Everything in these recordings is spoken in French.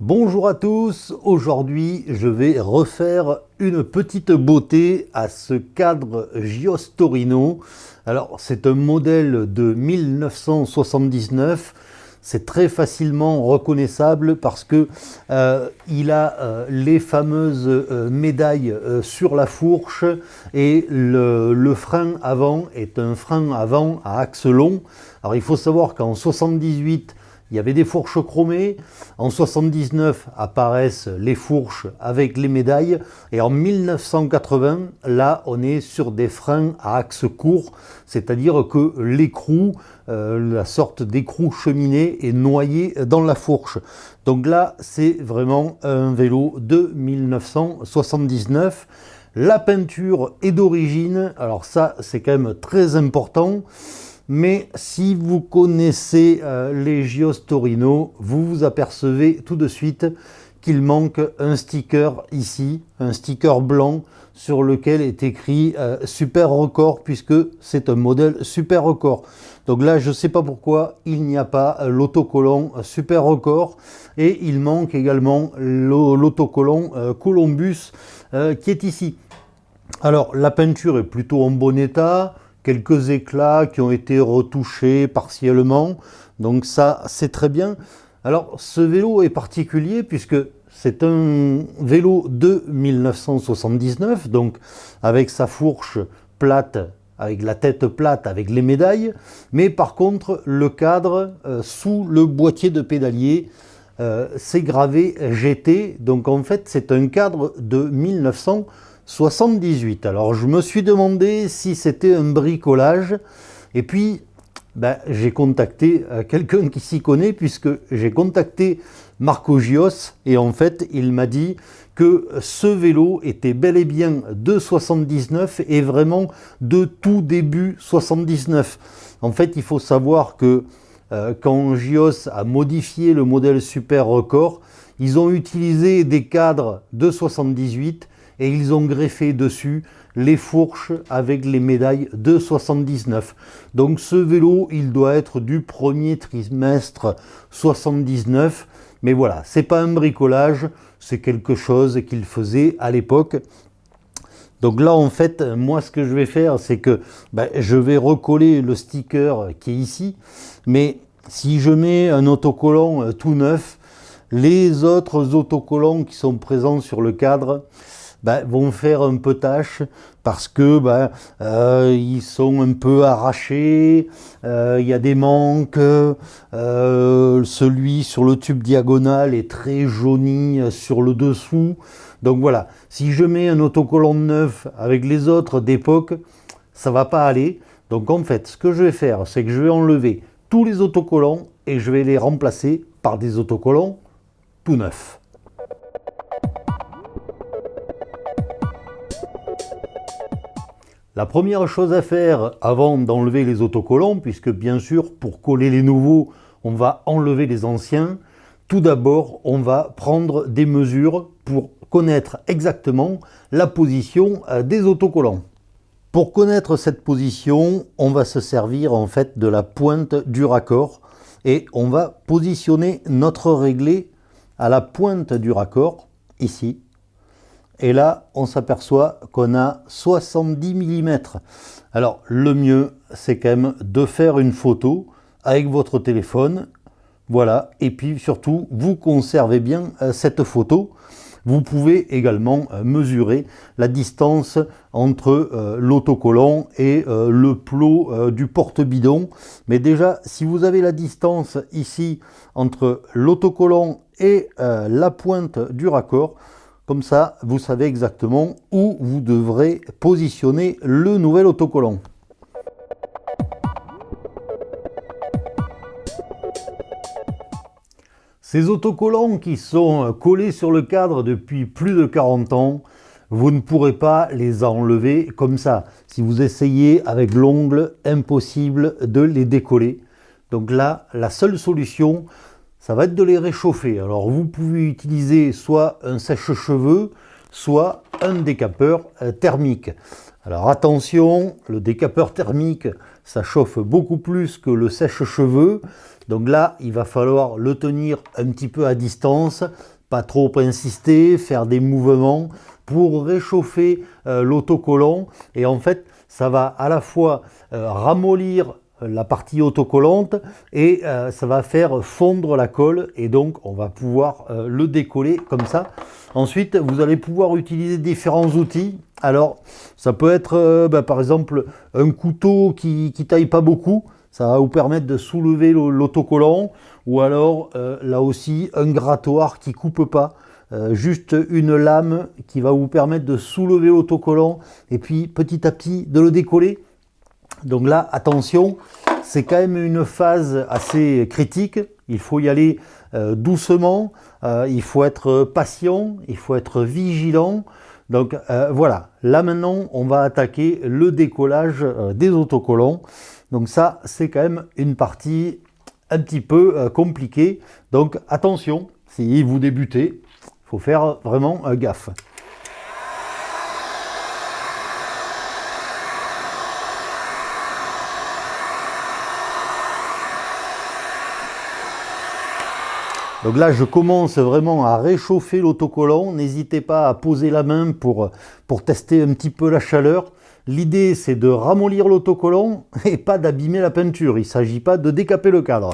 Bonjour à tous, aujourd'hui je vais refaire une petite beauté à ce cadre Gios Torino. Alors c'est un modèle de 1979, c'est très facilement reconnaissable parce que il a les fameuses médailles sur la fourche et le frein avant est un frein avant à axe long. Alors il faut savoir qu'en 78 il y avait des fourches chromées, en 79 apparaissent les fourches avec les médailles, et en 1980, là on est sur des freins à axe court, c'est-à-dire que l'écrou, la sorte d'écrou cheminé est noyé dans la fourche. Donc là c'est vraiment un vélo de 1979. La peinture est d'origine, alors ça c'est quand même très important. Mais si vous connaissez les Gios Torino, vous vous apercevez tout de suite qu'il manque un sticker ici, un sticker blanc sur lequel est écrit Super Record, puisque c'est un modèle Super Record. Donc là, je ne sais pas pourquoi il n'y a pas l'autocollant Super Record, et il manque également l'autocollant Columbus qui est ici. Alors la peinture est plutôt en bon état. Quelques éclats qui ont été retouchés partiellement, donc ça c'est très bien. Alors ce vélo est particulier puisque c'est un vélo de 1979, donc avec sa fourche plate, avec la tête plate, avec les médailles, mais par contre le cadre sous le boîtier de pédalier c'est gravé GT, donc en fait c'est un cadre de 1978. Alors je me suis demandé si c'était un bricolage, et puis j'ai contacté quelqu'un qui s'y connaît, puisque j'ai contacté Marco Gios, et en fait il m'a dit que ce vélo était bel et bien de 79 et vraiment de tout début 79. En fait il faut savoir que quand Gios a modifié le modèle Super Record, ils ont utilisé des cadres de 78 et ils ont greffé dessus les fourches avec les médailles de 79. Donc ce vélo, il doit être du premier trimestre 79. Mais voilà, c'est pas un bricolage, c'est quelque chose qu'il faisait à l'époque. Donc là, en fait, moi, ce que je vais faire, c'est que je vais recoller le sticker qui est ici. Mais si je mets un autocollant tout neuf, les autres autocollants qui sont présents sur le cadre vont faire un peu tâche parce que ils sont un peu arrachés, il y a des manques, celui sur le tube diagonal est très jauni sur le dessous. Donc voilà, si je mets un autocollant neuf avec les autres d'époque, ça va pas aller. Donc en fait, ce que je vais faire, c'est que je vais enlever tous les autocollants et je vais les remplacer par des autocollants tout neufs. La première chose à faire avant d'enlever les autocollants, puisque bien sûr pour coller les nouveaux, on va enlever les anciens, tout d'abord on va prendre des mesures pour connaître exactement la position des autocollants. Pour connaître cette position, on va se servir en fait de la pointe du raccord et on va positionner notre réglé à la pointe du raccord, ici. Et là, on s'aperçoit qu'on a 70 mm. Alors, le mieux, c'est quand même de faire une photo avec votre téléphone. Voilà. Et puis, surtout, vous conservez bien cette photo. Vous pouvez également mesurer la distance entre l'autocollant et le plot du porte-bidon. Mais déjà, si vous avez la distance ici entre l'autocollant et la pointe du raccord, comme ça, vous savez exactement où vous devrez positionner le nouvel autocollant. Ces autocollants qui sont collés sur le cadre depuis plus de 40 ans, vous ne pourrez pas les enlever comme ça. Si vous essayez avec l'ongle, impossible de les décoller. Donc là, la seule solution, ça va être de les réchauffer. Alors vous pouvez utiliser soit un sèche-cheveux, soit un décapeur thermique. Alors attention, le décapeur thermique, ça chauffe beaucoup plus que le sèche-cheveux. Donc là, il va falloir le tenir un petit peu à distance pas trop insister, faire des mouvements pour réchauffer l'autocollant. Et en fait, ça va à la fois ramollir la partie autocollante et ça va faire fondre la colle et donc on va pouvoir le décoller comme ça. Ensuite, vous allez pouvoir utiliser différents outils. Alors, ça peut être par exemple un couteau qui taille pas beaucoup. Ça va vous permettre de soulever l'autocollant. Ou alors, là aussi, un grattoir qui coupe pas. Juste une lame qui va vous permettre de soulever l'autocollant et puis petit à petit de le décoller. Donc là, attention, c'est quand même une phase assez critique. Il faut y aller doucement, il faut être patient, il faut être vigilant. Donc voilà, là maintenant, on va attaquer le décollage des autocollants. Donc ça, c'est quand même une partie un petit peu compliquée. Donc attention, si vous débutez, il faut faire vraiment gaffe. Donc là, je commence vraiment à réchauffer l'autocollant. N'hésitez pas à poser la main pour tester un petit peu la chaleur. L'idée, c'est de ramollir l'autocollant et pas d'abîmer la peinture. Il ne s'agit pas de décaper le cadre.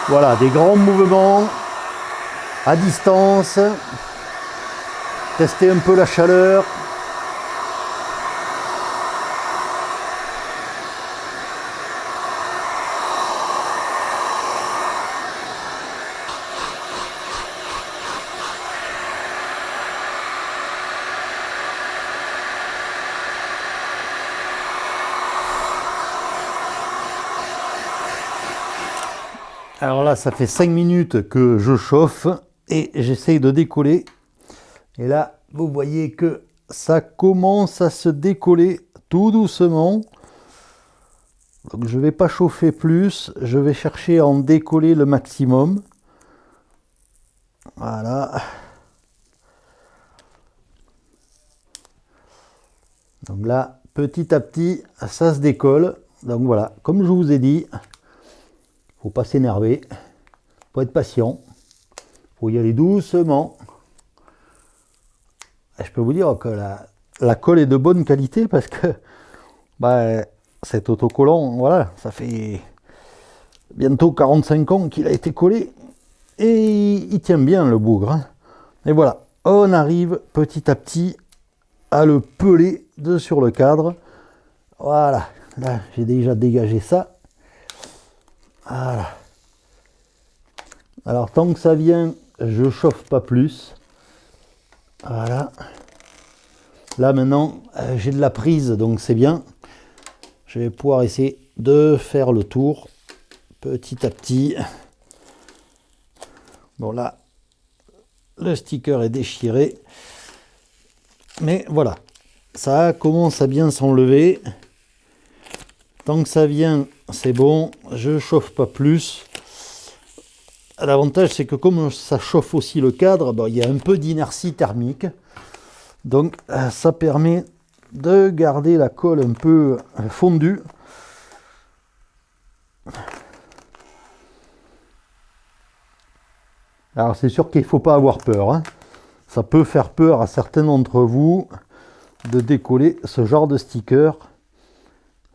Voilà, des grands mouvements à distance. Tester un peu la chaleur. Alors là, ça fait 5 minutes que je chauffe et j'essaye de décoller. Et là, vous voyez que ça commence à se décoller tout doucement. Donc je ne vais pas chauffer plus, je vais chercher à en décoller le maximum. Voilà. Donc là, petit à petit, ça se décolle. Donc voilà, comme je vous ai dit, faut pas s'énerver, faut être patient, faut y aller doucement. Et je peux vous dire que la colle est de bonne qualité parce que cet autocollant, voilà, ça fait bientôt 45 ans qu'il a été collé et il tient bien le bougre. Hein. Et voilà, on arrive petit à petit à le peler sur le cadre. Voilà, là j'ai déjà dégagé ça. Voilà. Alors tant que ça vient, je chauffe pas plus. Voilà. Là maintenant, j'ai de la prise, donc c'est bien. Je vais pouvoir essayer de faire le tour petit à petit. Bon là, le sticker est déchiré. Mais voilà, ça commence à bien s'enlever. Tant que ça vient, c'est bon, je chauffe pas plus. L'avantage, c'est que comme ça chauffe aussi le cadre, il y a un peu d'inertie thermique. Donc, ça permet de garder la colle un peu fondue. Alors, c'est sûr qu'il ne faut pas avoir peur. Hein. Ça peut faire peur à certains d'entre vous de décoller ce genre de sticker.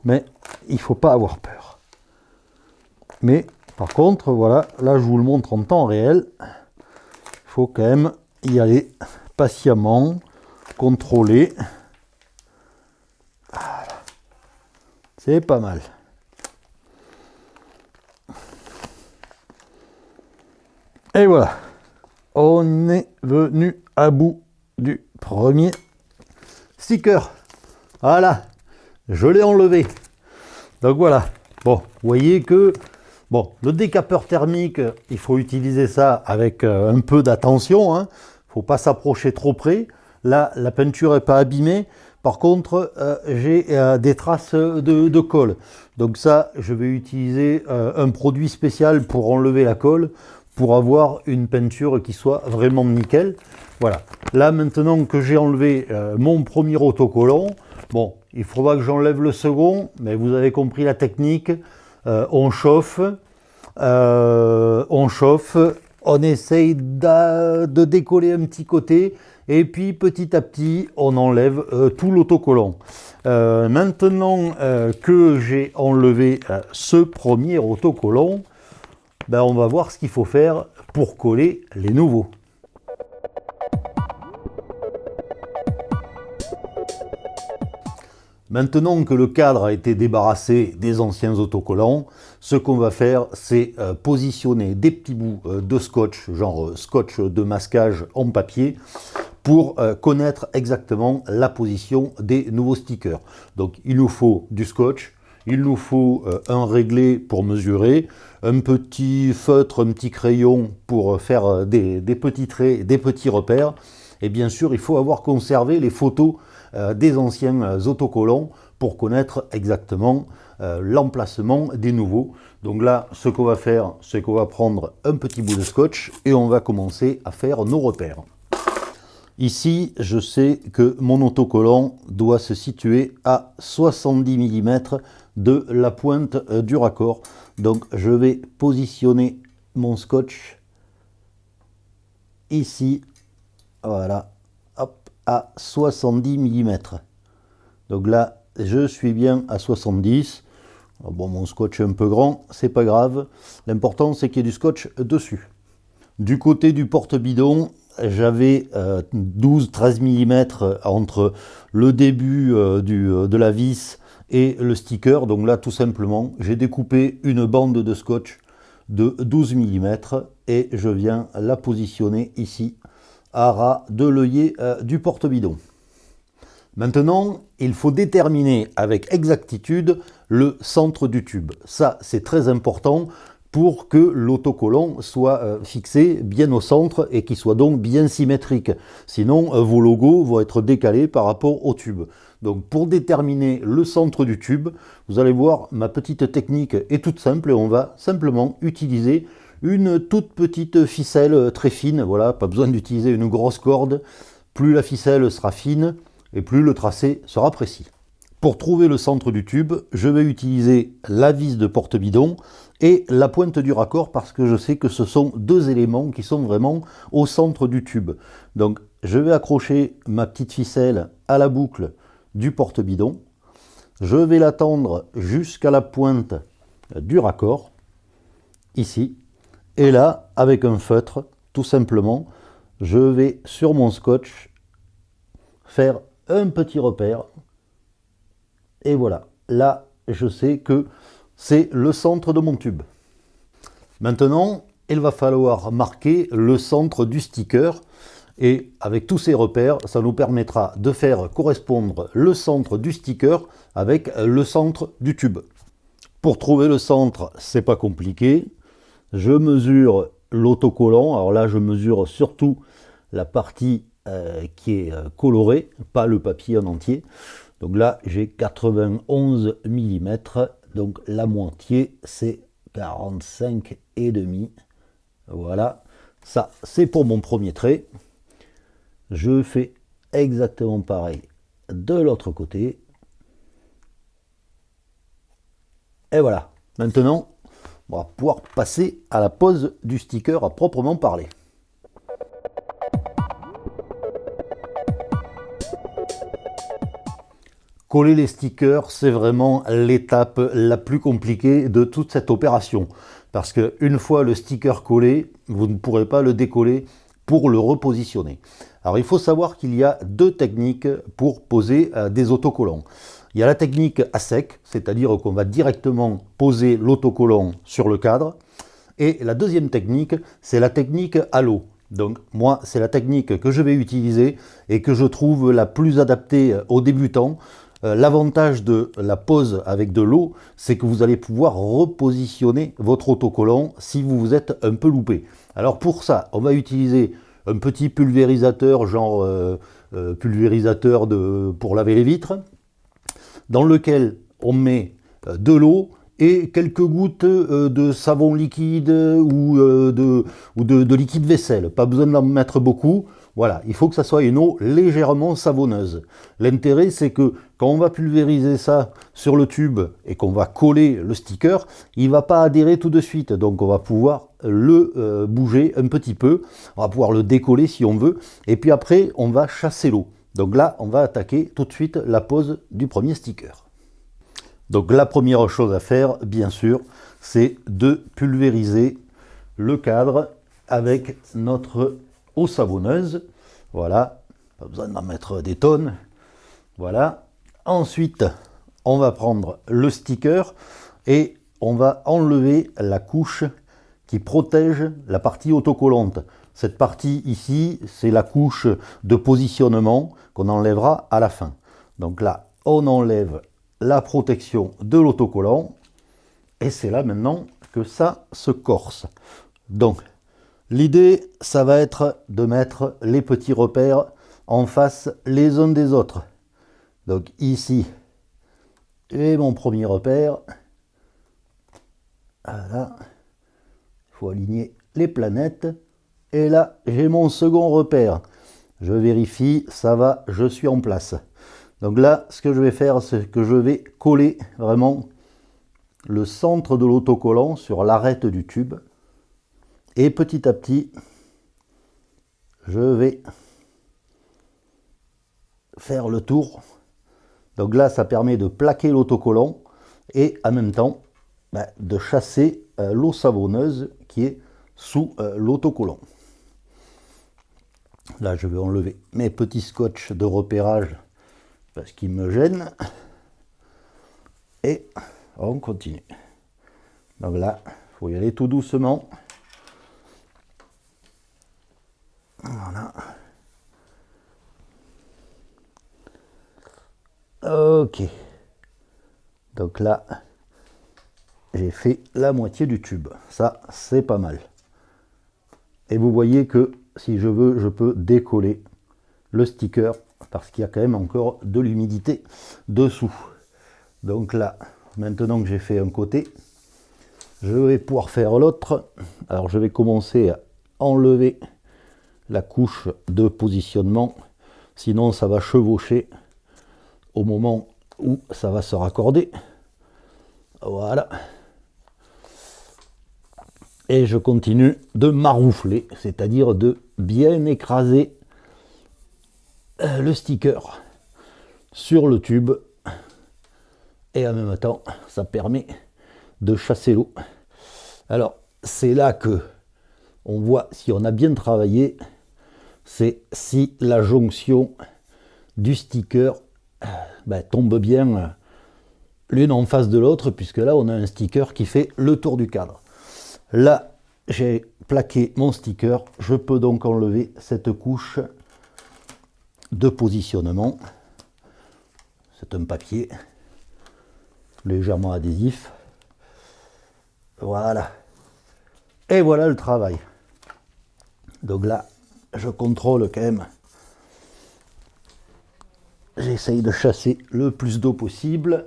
Mais il ne faut pas avoir peur. Mais par contre, voilà, là je vous le montre en temps réel. Il faut quand même y aller patiemment, contrôler. Voilà. C'est pas mal. Et voilà, on est venu à bout du premier sticker. Voilà. Je l'ai enlevé. Donc voilà. Bon, vous voyez que le décapeur thermique, il faut utiliser ça avec un peu d'attention. Hein. Il ne faut pas s'approcher trop près. Là, la peinture n'est pas abîmée. Par contre, j'ai des traces de colle. Donc ça, je vais utiliser un produit spécial pour enlever la colle, pour avoir une peinture qui soit vraiment nickel. Voilà. Là, maintenant que j'ai enlevé mon premier autocollant, Bon, il faudra que j'enlève le second, mais vous avez compris la technique. On chauffe, on essaye de décoller un petit côté, et puis petit à petit, on enlève tout l'autocollant. Maintenant que j'ai enlevé ce premier autocollant, ben on va voir ce qu'il faut faire pour coller les nouveaux. Maintenant que le cadre a été débarrassé des anciens autocollants, ce qu'on va faire, c'est positionner des petits bouts de scotch, genre scotch de masquage en papier, pour connaître exactement la position des nouveaux stickers. Donc il nous faut du scotch, il nous faut un réglé pour mesurer, un petit feutre, un petit crayon pour faire des petits traits, des petits repères, et bien sûr il faut avoir conservé les photos des anciens autocollants pour connaître exactement l'emplacement des nouveaux. Donc là, ce qu'on va faire, c'est qu'on va prendre un petit bout de scotch et on va commencer à faire nos repères. Ici, je sais que mon autocollant doit se situer à 70 mm de la pointe du raccord. Donc je vais positionner mon scotch ici, voilà, hop, à 70 mm. Donc là, je suis bien à 70. Bon, mon scotch est un peu grand, c'est pas grave. L'important, c'est qu'il y ait du scotch dessus. Du côté du porte-bidon, j'avais 12-13 mm entre le début de la vis et le sticker. Donc là, tout simplement, j'ai découpé une bande de scotch de 12 mm et je viens la positionner ici, à ras de l'œillet du porte-bidon. Maintenant, il faut déterminer avec exactitude le centre du tube. Ça, c'est très important pour que l'autocollant soit fixé bien au centre et qu'il soit donc bien symétrique. Sinon, vos logos vont être décalés par rapport au tube. Donc, pour déterminer le centre du tube, vous allez voir, ma petite technique est toute simple et on va simplement utiliser une toute petite ficelle très fine. Voilà, pas besoin d'utiliser une grosse corde. Plus la ficelle sera fine, et plus le tracé sera précis. Pour trouver le centre du tube, je vais utiliser la vis de porte-bidon et la pointe du raccord parce que je sais que ce sont deux éléments qui sont vraiment au centre du tube. Donc je vais accrocher ma petite ficelle à la boucle du porte-bidon. Je vais la tendre jusqu'à la pointe du raccord, ici. Et là, avec un feutre, tout simplement, je vais sur mon scotch faire un petit repère et voilà, là je sais que c'est le centre de mon tube. Maintenant, il va falloir marquer le centre du sticker et avec tous ces repères, ça nous permettra de faire correspondre le centre du sticker avec le centre du tube. Pour trouver le centre, c'est pas compliqué. Je mesure l'autocollant, alors là je mesure surtout la partie qui est coloré, pas le papier en entier. Donc là, j'ai 91 mm, donc la moitié, c'est 45,5. Voilà, ça, c'est pour mon premier trait. Je fais exactement pareil de l'autre côté. Et voilà, maintenant, on va pouvoir passer à la pose du sticker à proprement parler. Coller les stickers, c'est vraiment l'étape la plus compliquée de toute cette opération. Parce qu'une fois le sticker collé, vous ne pourrez pas le décoller pour le repositionner. Alors il faut savoir qu'il y a deux techniques pour poser des autocollants. Il y a la technique à sec, c'est-à-dire qu'on va directement poser l'autocollant sur le cadre. Et la deuxième technique, c'est la technique à l'eau. Donc moi, c'est la technique que je vais utiliser et que je trouve la plus adaptée aux débutants. L'avantage de la pose avec de l'eau, c'est que vous allez pouvoir repositionner votre autocollant si vous vous êtes un peu loupé. Alors pour ça, on va utiliser un petit pulvérisateur, genre pulvérisateur pour laver les vitres, dans lequel on met de l'eau et quelques gouttes de savon liquide ou de liquide vaisselle. Pas besoin d'en mettre beaucoup. Voilà, il faut que ça soit une eau légèrement savonneuse. L'intérêt, c'est que quand on va pulvériser ça sur le tube et qu'on va coller le sticker, il ne va pas adhérer tout de suite. Donc on va pouvoir le bouger un petit peu. On va pouvoir le décoller si on veut. Et puis après, on va chasser l'eau. Donc là, on va attaquer tout de suite la pose du premier sticker. Donc la première chose à faire, bien sûr, c'est de pulvériser le cadre avec notre eau savonneuse. Voilà, pas besoin d'en mettre des tonnes. Voilà. Ensuite, on va prendre le sticker et on va enlever la couche qui protège la partie autocollante. Cette partie ici, c'est la couche de positionnement qu'on enlèvera à la fin. Donc là, on enlève la protection de l'autocollant et c'est là maintenant que ça se corse. Donc, l'idée, ça va être de mettre les petits repères en face les uns des autres. Donc ici, j'ai mon premier repère. Voilà. Il faut aligner les planètes. Et là, j'ai mon second repère. Je vérifie, ça va, je suis en place. Donc là, ce que je vais faire, c'est que je vais coller vraiment le centre de l'autocollant sur l'arête du tube. Et petit à petit, je vais faire le tour. Donc là, ça permet de plaquer l'autocollant et en même temps de chasser l'eau savonneuse qui est sous l'autocollant. Là, je vais enlever mes petits scotch de repérage parce qu'ils me gênent. Et on continue. Donc là, il faut y aller tout doucement. Voilà. Ok. Donc là, j'ai fait la moitié du tube. Ça, c'est pas mal. Et vous voyez que si je veux, je peux décoller le sticker parce qu'il y a quand même encore de l'humidité dessous. Donc là, maintenant que j'ai fait un côté, je vais pouvoir faire l'autre. Alors je vais commencer à enlever la couche de positionnement, sinon ça va chevaucher au moment où ça va se raccorder. Voilà. Et je continue de maroufler, c'est-à-dire de bien écraser le sticker sur le tube. Et en même temps, ça permet de chasser l'eau. Alors, c'est là que on voit si on a bien travaillé, c'est si la jonction du sticker tombe bien l'une en face de l'autre, puisque là, on a un sticker qui fait le tour du cadre. Là, j'ai plaqué mon sticker. Je peux donc enlever cette couche de positionnement. C'est un papier légèrement adhésif. Voilà. Et voilà le travail. Donc là, je contrôle quand même. J'essaye de chasser le plus d'eau possible.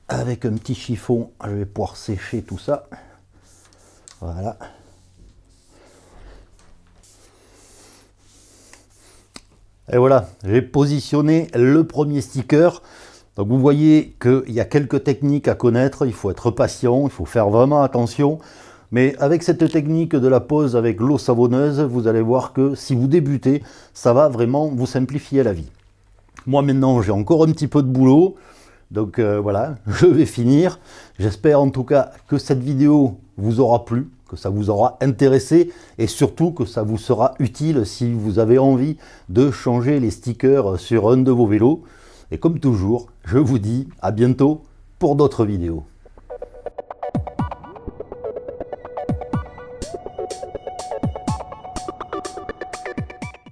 Avec un petit chiffon, je vais pouvoir sécher tout ça. Voilà. Et voilà, j'ai positionné le premier sticker. Donc vous voyez qu'il y a quelques techniques à connaître. Il faut être patient, il faut faire vraiment attention. Mais avec cette technique de la pose avec l'eau savonneuse, vous allez voir que si vous débutez, ça va vraiment vous simplifier la vie. Moi maintenant, j'ai encore un petit peu de boulot. Donc voilà, je vais finir. J'espère en tout cas que cette vidéo vous aura plu, que ça vous aura intéressé et surtout que ça vous sera utile si vous avez envie de changer les stickers sur un de vos vélos. Et comme toujours, je vous dis à bientôt pour d'autres vidéos.